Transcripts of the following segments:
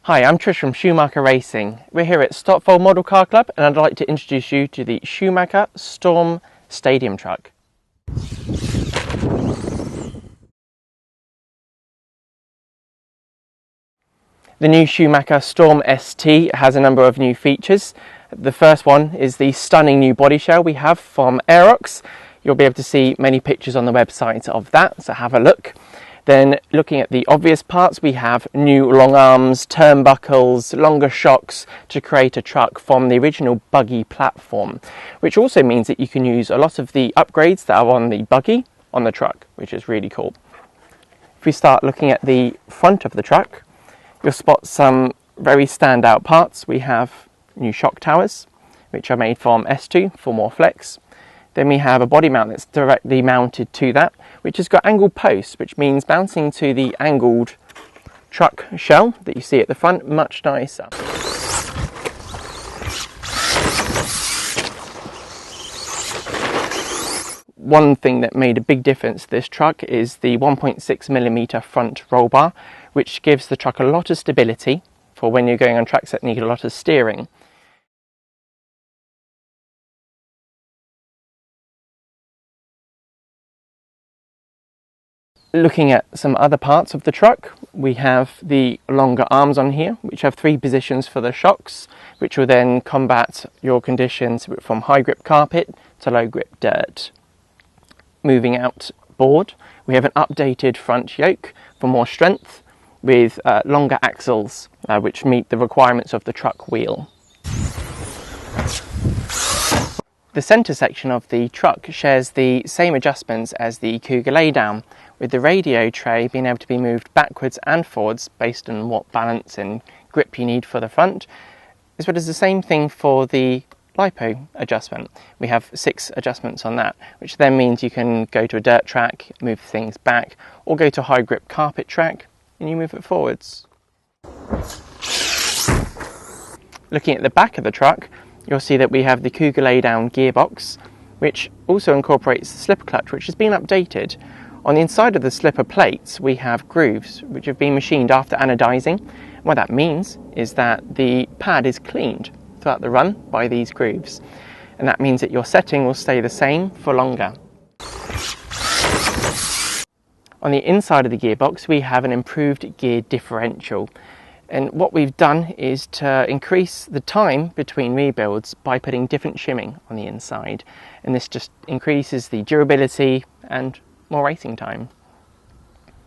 Hi, I'm Trish from Schumacher Racing. We're here at Stotfold Model Car Club and I'd like to introduce you to the Schumacher Storm Stadium truck. The new Schumacher Storm ST has a number of new features. The first one is the stunning new body shell we have from Aerox. You'll be able to see many pictures on the website of that, so have a look. Then looking at the obvious parts, we have new long arms, turnbuckles, longer shocks to create a truck from the original buggy platform, which also means that you can use a lot of the upgrades that are on the buggy on the truck, which is really cool. If we start looking at the front of the truck, you'll spot some very standout parts. We have new shock towers, which are made from S2 for more flex. Then we have a body mount that's directly mounted to that, which has got angled posts, which means bouncing to the angled truck shell that you see at the front, much nicer. One thing that made a big difference to this truck is the 1.6mm front roll bar, which gives the truck a lot of stability for when you're going on tracks that need a lot of steering. Looking at some other parts of the truck, we have the longer arms on here, which have 3 positions for the shocks, which will then combat your conditions from high grip carpet to low grip dirt. Moving outboard, we have an updated front yoke for more strength with longer axles, which meet the requirements of the truck wheel. The centre section of the truck shares the same adjustments as the Cougar Laydown, with the radio tray being able to be moved backwards and forwards based on what balance and grip you need for the front, as well as the same thing for the lipo adjustment. We have 6 adjustments on that, which then means you can go to a dirt track, move things back, or go to a high grip carpet track and you move it forwards. Looking at the back of the truck, you'll see that we have the Cougar Laydown gearbox, which also incorporates the slipper clutch, which has been updated. On the inside of the slipper plates, we have grooves, which have been machined after anodizing. What that means is that the pad is cleaned throughout the run by these grooves, and that means that your setting will stay the same for longer. On the inside of the gearbox, we have an improved gear differential. And what we've done is to increase the time between rebuilds by putting different shimming on the inside. And this just increases the durability and more racing time.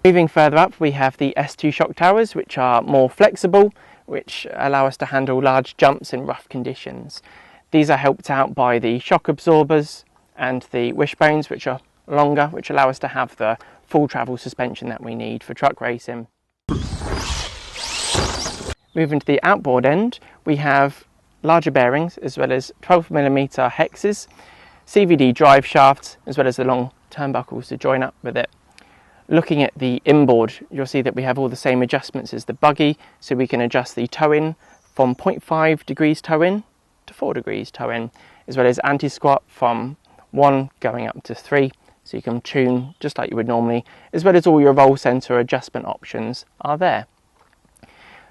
Moving further up, we have the S2 shock towers, which are more flexible, which allow us to handle large jumps in rough conditions. These are helped out by the shock absorbers and the wishbones, which are longer, which allow us to have the full travel suspension that we need for truck racing. Moving to the outboard end, we have larger bearings as well as 12mm hexes, CVD drive shafts, as well as the long turnbuckles to join up with it. Looking at the inboard, you'll see that we have all the same adjustments as the buggy, so we can adjust the toe-in from 0.5 degrees toe-in to 4 degrees toe-in, as well as anti-squat from 1 going up to 3, so you can tune just like you would normally, as well as all your roll center adjustment options are there.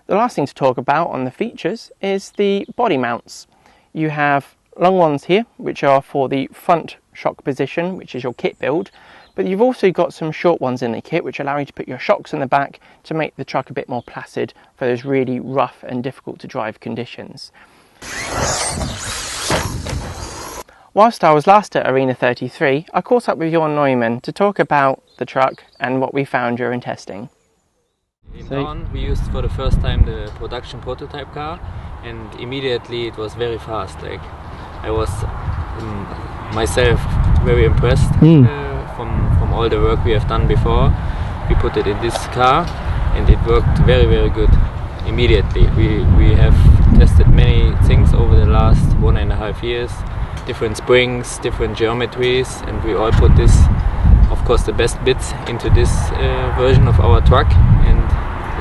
The last thing to talk about on the features is the body mounts. You have long ones here, which are for the front shock position, which is your kit build, but you've also got some short ones in the kit which allow you to put your shocks in the back to make the truck a bit more placid for those really rough and difficult to drive conditions. Whilst I was last at Arena 33, I caught up with Jorn Neumann to talk about the truck and what we found during testing. In Dawn we used for the first time the production prototype car, and immediately it was very fast. Like, I was myself very impressed from all the work we have done before. We put it in this car and it worked very, very good immediately. We have tested many things over the last 1.5 years, different springs, different geometries, and we all put this, of course, the best bits into this version of our truck, and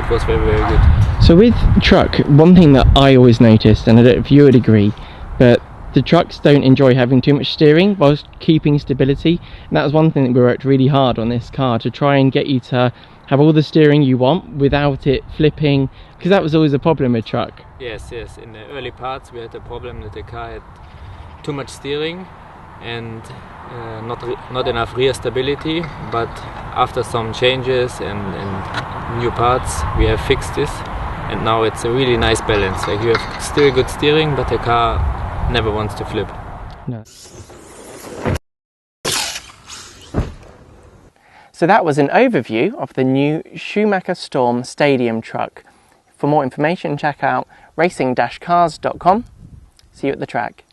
it was very, very good. So with truck, one thing that I always noticed, and I don't know if you would agree, but The trucks don't enjoy having too much steering whilst keeping stability, and that was one thing that we worked really hard on this car, to try and get you to have all the steering you want without it flipping, because that was always a problem with truck. Yes, in the early parts we had the problem that the car had too much steering and not enough rear stability, but after some changes and new parts we have fixed this, and now it's a really nice balance. Like, you have still good steering, but the car never wants to flip. No. So that was an overview of the new Schumacher Storm Stadium truck. For more information, check out racing-cars.com. See you at the track.